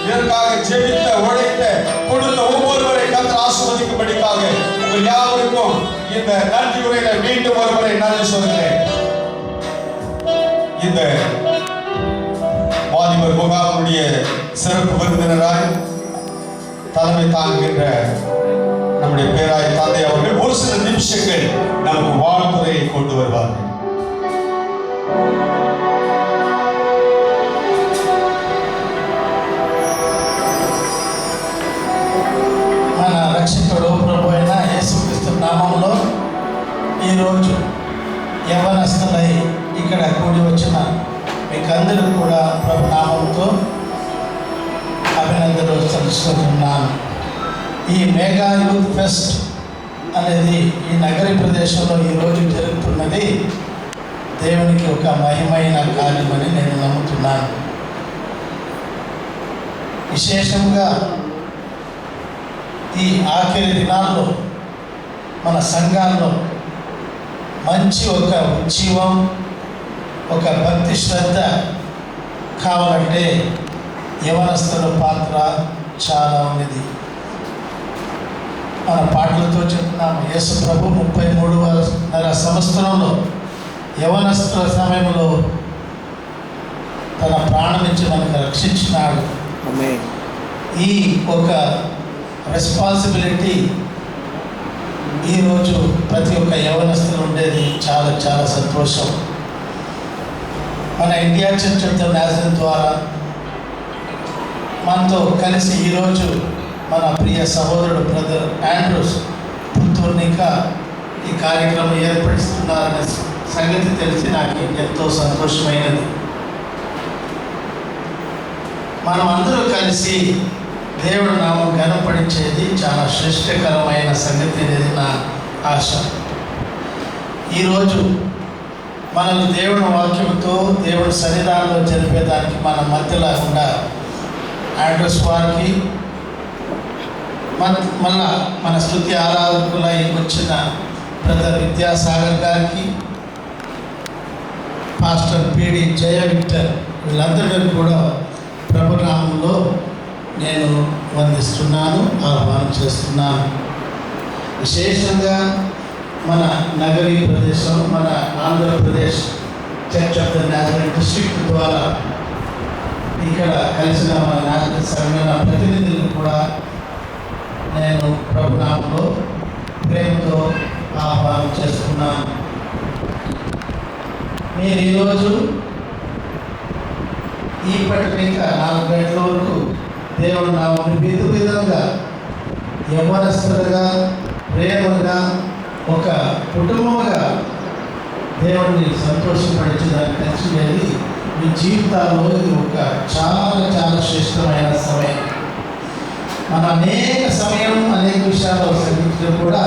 இதற்காக ஜெபித்த உழைத்த கொடுத்த ஒவ்வொருவரை கர்த்தர் ஆசீர்வதிக்கும்படிக்காக உங்கள் யாவருக்கும் இந்த நன்றி உரையில மீண்டும் ஒருமுறை நன்றி சொல்கிறேன். இந்த வாலிபர் முகாமுடைய சிறப்பு விருந்தினராய் தலைமை தாங்குகின்ற நம்முடைய பேராய தந்தை அவர்கள் ஒரு சில நிமிஷங்கள் நமக்கு வாழ்த்துறையை கொண்டு வருவார்கள். మన రక్షకుడు ప్రభు అయిన యేసుక్రీస్తు నామంలో ఈరోజు యవ్వనస్తులై ఇక్కడ కూడి వచ్చిన మీకందరూ కూడా ప్రభు నామంతో అభినందనలు తెలుసుకుంటున్నాను. ఈ మెగా యూత్ ఫెస్ట్ అనేది ఈ నగర ప్రదేశంలో ఈరోజు జరుగుతున్నది దేవునికి ఒక మహిమైన కార్యమని నేను నమ్ముతున్నాను. విశేషంగా ఈ ఆఖరి దినాల్లో మన సంఘాల్లో మంచి ఒక ఉజ్జీవం, ఒక భక్తి శ్రద్ధ కావాలంటే యవనస్తుల పాత్ర చాలా ఉన్నది. మన పాటలతో చెప్తున్నాము. యేసు ప్రభు 33వ సంవత్సరంలో యవనస్తుల సమయంలో తన ప్రాణం ఇచ్చి మనకు రక్షించినాడు. ఈ ఒక రెస్పాన్సిబిలిటీ ఈరోజు ప్రతి ఒక్క యవనస్తులు ఉండేది చాలా చాలా సంతోషం. మన ఇండియా చర్చ్ నేషనల్ ద్వారా మనతో కలిసి ఈరోజు మన ప్రియ సహోదరుడు బ్రదర్ ఆండ్రూస్ పుత్తూర్నిక ఈ కార్యక్రమం ఏర్పడిస్తున్నారనే సంగతి తెలిసి నాకు ఎంతో సంతోషమైనది. మనం అందరూ కలిసి దేవుడి నామం ఘనపడించేది చాలా శ్రేష్టకరమైన సంగతి అనేది నా ఆశ. ఈరోజు మనల్ని దేవుడి వాక్యంతో దేవుడి సన్నిధానంలో జరిపేదానికి మన మధ్యలో కూడా ఆండ్రూస్ వారికి మళ్ళా మన స్తుతి ఆరాధకులై వచ్చిన బ్రదర్ విద్యాసాగర్ గారికి, పాస్టర్ పిడి జయ విక్టర్, వీళ్ళందరికీ కూడా ప్రభునామంలో నేను వందిస్తున్నాను, ఆహ్వానం చేస్తున్నాను. విశేషంగా మన నగరీ ప్రదేశం, మన Andhra Pradesh church of the national district ద్వారా ఇక్కడ కలిసిన మన నేషనల్ సంఘ ప్రతినిధులను కూడా నేను ప్రభునామంలో ప్రేమతో ఆహ్వానం చేస్తున్నాను. మీరు ఈరోజు ఇప్పటికి ఇంకా 4 గంటల వరకు దేవుడు నామని విధంగా యవ్వనస్తులుగా ప్రేమగా ఒక కుటుంబంగా దేవుడిని సంతోషపడించడానికి కలిసి వెళ్ళి మీ జీవితాల్లో ఇది ఒక చాలా చాలా శ్రేష్టమైన సమయం. మన అనేక సమయం అనేక విషయాలు సంగతిలో కూడా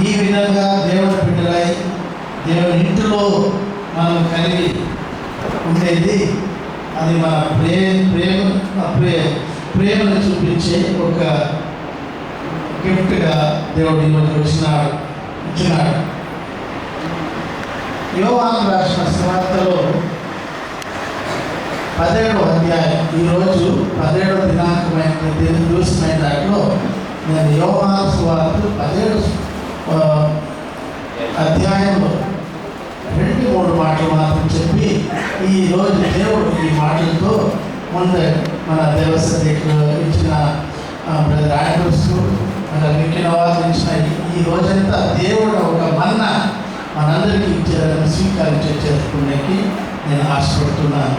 ఈ విధంగా దేవుని బిడ్డలై దేవుని ఇంటిలో మనం కలిగి ఉండేది అది మన ప్రేమను చూపించే ఒక గిఫ్ట్గా దేవుడు ఈరోజు ఇచ్చినాడు. యోహాను రాసిన సువార్తలో 17వ అధ్యాయం, ఈరోజు 17వ దినాంకమైన దివసమైన దాంట్లో నేను యోహాను సువార్త 17వ అధ్యాయంలో 2-3 మాటలు మాత్రం చెప్పి ఈరోజు దేవుడు ఈ మాటలతో ముందు మన దేవస్థకు ఇచ్చిన బ్రదర్ ఆండ్రూస్ మన మిక్కిన వాళ్ళు ఇచ్చిన ఈ రోజంతా దేవుడు ఒక మన్నా మనందరికీ ఇచ్చారని స్వీకరించే చేసుకునేకి నేను ఆశపడుతున్నాను.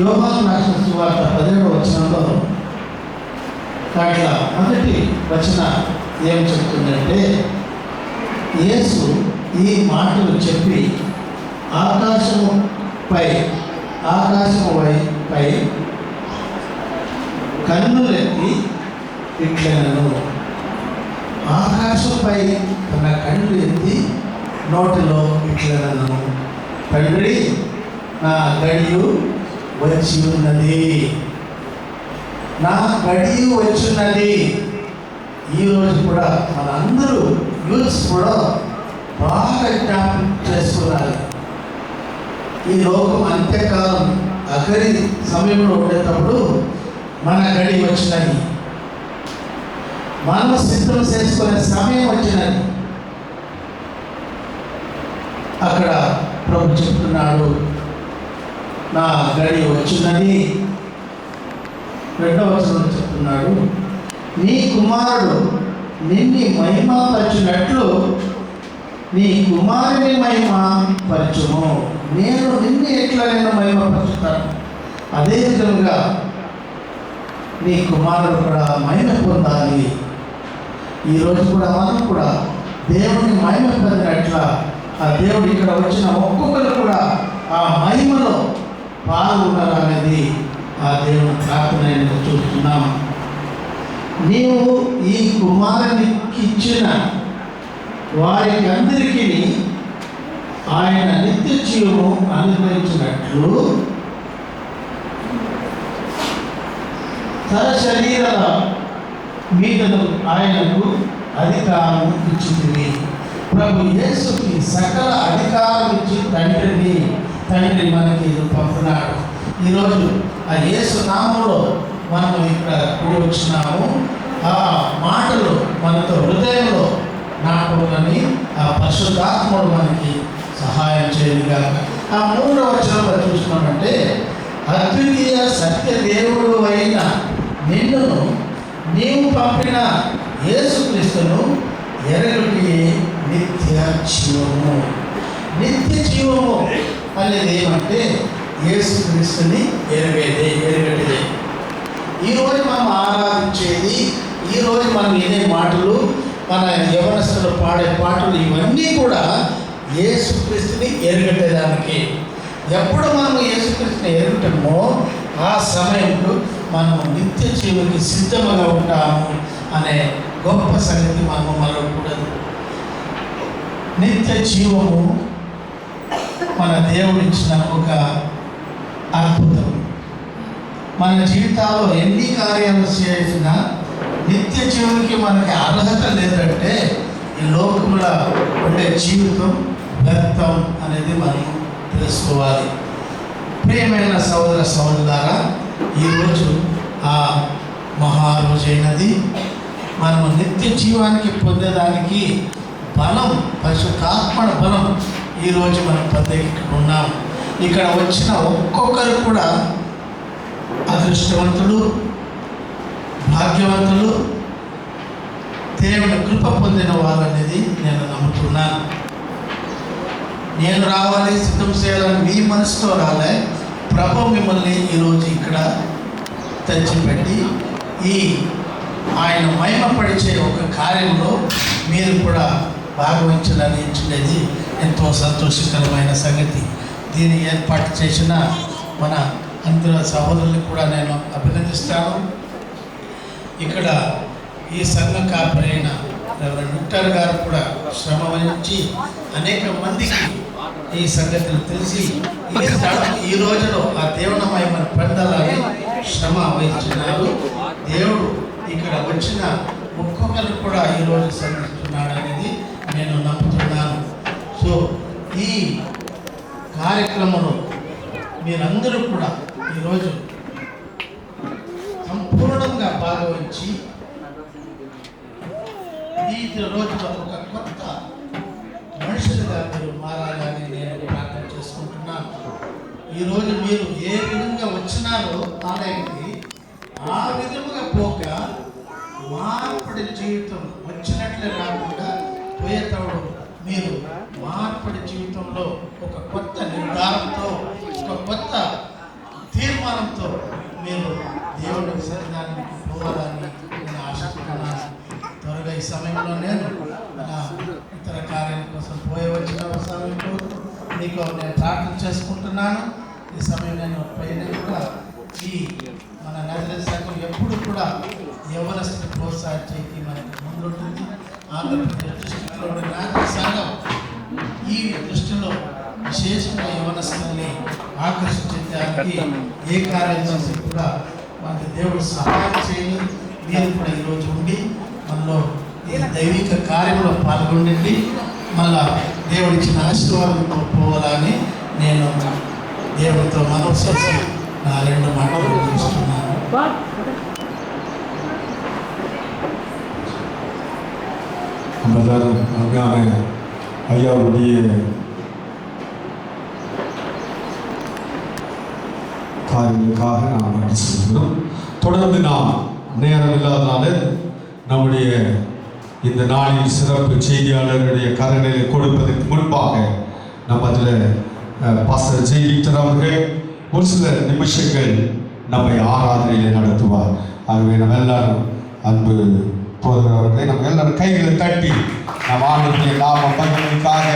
యోహాను రాసిన సువార్త 17వ వచనంలో దాంట్లో మొదటి వచనం ఏం చెప్తుందంటే, యేసు ఈ మాటలు చెప్పి ఆకాశముపై కన్నులెత్తి ఇట్లనను. ఆకాశంపై తన కళ్ళు ఎత్తి నోటిలో ఇట్లనను, తండ్రి నా గడియు వచ్చి ఉన్నది, నా గడియు వచ్చున్నది. ఈరోజు కూడా మనందరూ యూత్స్ కూడా బాగా జ్ఞాపకం చేసుకోవాలి. ఈ లోకం అంత్యకాలం ఆఖరి సమయంలో ఉండేటప్పుడు మన గడి వచ్చినది, మనం సిద్ధం చేసుకునే సమయం వచ్చినది. అక్కడ ప్రభు చెప్తున్నాడు, నా గడి వచ్చినది. రెండవ వచనంలో చెప్తున్నాడు, నీ కుమారుడు నిన్ను మహిమపరచునట్లు నీ కుమారుని మహిమ పరచుము. నేను నిన్ను ఎట్లా మహిమపరుచుతాను, అదే విధంగా నీ కుమారుడు కూడా మహిమ పొందాలి. ఈరోజు కూడా మనం కూడా దేవుని మహిమ పొందినట్ల ఆ దేవుడు ఇక్కడ వచ్చిన ఒక్కొక్కరు కూడా ఆ మహిమలో పాల్గొనాలనేది ఆ దేవుని ప్రార్థన చూస్తున్నాం. నీవు ఈ కుమారునికి ఇచ్చిన వారికి అందరికీ ఆయన నిత్య జీవము అనుగ్రహించినట్లు తన శరీర మీదను ఆయనకు అధికారం ఇచ్చింది. ప్రభు యేసుకి సకల అధికారం ఇచ్చి తండ్రి మనకి పంపుతున్నాడు. ఈరోజు ఆ యేసు నామంలో మనం ఇక్కడ కూడి వచ్చినాము. ఆ మాటలు మనతో హృదయంలో నాటుకొని ఆ పరిశుద్ధాత్ముడు మనకి సహాయం చేయగా. ఆ 3వ వచనంలో చూసినామంటే, అద్వితీయ సత్య దేవుడు అయిన నిన్నును నీవు పంపిన యేసుక్రీస్తును ఎరగటి నిత్య జీవము. నిత్య జీవము అనేది ఏమంటే యేసుక్రీస్తుని ఎరగటిదే. ఈరోజు మనం ఆరాధించేది, ఈరోజు మనం వినే మాటలు, మన యవనస్తులు పాడే పాటలు, ఇవన్నీ కూడా యేసుక్రీస్తుని ఎరగటేదానికి. ఎప్పుడు మనం యేసుక్రీస్తుని ఎరగటమో ఆ సమయంలో మనము నిత్య జీవునికి సిద్ధంగా ఉంటాము అనే గొప్ప సంగతి మనము మరవకూడదు. నిత్య జీవము మన దేవుడిచ్చిన ఒక అద్భుతం. మన జీవితాల్లో ఎన్ని కార్యాలు చేసినా నిత్య జీవునికి మనకి అర్హత లేదంటే ఈ లోకంలో ఉండే జీవితం వ్యర్థం అనేది మనం తెలుసుకోవాలి. ప్రియమైన సహోదర సహోదరులారా, ఈరోజు ఆ మహారోజైనది. మనము నిత్య జీవానికి పొందేదానికి బలం, పరిశుద్ధాత్మ బలం ఈరోజు మనం పొందుకున్నాం. ఇక్కడ వచ్చిన ఒక్కొక్కరు కూడా అదృష్టవంతులు, భాగ్యవంతులు, దేవుని కృప పొందిన వాళ్ళనేది నేను నమ్ముతున్నాను. నేను రావాలి, సిద్ధం చేయాలని మీ మనసుతో రాలే. ప్రభు మిమ్మల్ని ఈరోజు ఇక్కడ తెచ్చిపెట్టి ఈ ఆయన మహిమపరిచే ఒక కార్యంలో మీరు కూడా భాగవహించాలని ఇచ్చినది ఎంతో సంతోషకరమైన సంగతి. దీన్ని ఏర్పాటు చేసిన మన అందరూ సహోదరులకు కూడా నేను అభినందిస్తాను. ఇక్కడ ఈ సంఘ కాపరి అయిన రెవరెండ్ విక్టర్ గారు కూడా శ్రమ వహించి అనేక మందికి ఈ సంగతులు తెలిసి ఈ రోజులో ఆ దేవుని మహిమను పొందాలని శ్రమ వహించినారు. దేవుడు ఇక్కడ వచ్చిన ఒక్కొక్కరు కూడా ఈరోజు సంధిస్తున్నాడు అనేది నేను నమ్ముతున్నాను. సో ఈ కార్యక్రమంలో మీరందరూ కూడా ఈరోజు సంపూర్ణంగా భాగవహించి ఈ రోజులో ఒక కొత్త మనుషులుగా మీరు మారాలని నేను ప్రార్థన చేసుకుంటున్నాను. ఈరోజు మీరు ఏ విధంగా వచ్చినారో ఆలయానికి ఆ విధముగా పోక మార్పడి జీవితం వచ్చినట్లే రాకుండా పోయేటప్పుడు మీరు మార్పడి జీవితంలో ఒక కొత్త నిర్ధారంతో, ఒక కొత్త తీర్మానంతో మీరు దేవుని సన్నిధానానికి పోవాలని నేను ఆశిస్తున్నాను. త్వరగా ఈ సమయంలో నేను నా ఇతర కార్యాల కోసం పోయే వచ్చిన సమయంలో మీకు నేను ప్రార్థన చేసుకుంటున్నాను. ఈ సమయం నేను పైన కూడా ఈ మన నజరేతు సంఘం ఎప్పుడు కూడా యవనస్తుని ప్రోత్సహించేకి మనకు ముందుంటుంది. ఆంధ్రప్రదేశ్ డిస్ట్రిక్ట్లో ఉండే నజరేతు సంఘం ఈ దృష్టిలో విశేషంగా యవనస్తుల్ని ఆకర్షించడానికి ఏ కార్యం చేసి కూడా మనకి దేవుడు సహాయం చేయాలి. మీరు కూడా ఈరోజు ఉండి మనలో ఈ దైవిక కార్యంలో పాల్గొండి మళ్ళా దేవుడిచ్చిన ఆశీర్వాదంతో పోవాలని నేను దేవుడితో మనసు நம்ம எல்லாரும் அருமையான ஐயாவுடைய காரியங்களுக்காக நாம் நன்றி செலுத்துகிறோம். தொடர்ந்து நாம் நேரம் இல்லாதனால நம்முடைய இந்த நாளின் சிறப்பு செய்தியாளருடைய கரங்களை கொடுப்பதற்கு முன்பாக நம்ம அதில் பாஸ்டர் ஜெய் விக்டர் அவர்கள் ஒரு சில நிமிஷங்கள் நம்மை ஆராதனையிலே நடத்துவார். ஆகவே நம்ம எல்லாரும் அன்பு போதகர் அவர்களை நம்ம எல்லாரும் கைகளை தட்டி நம் ஆண்டுடைய நாம பகிர்வுக்காக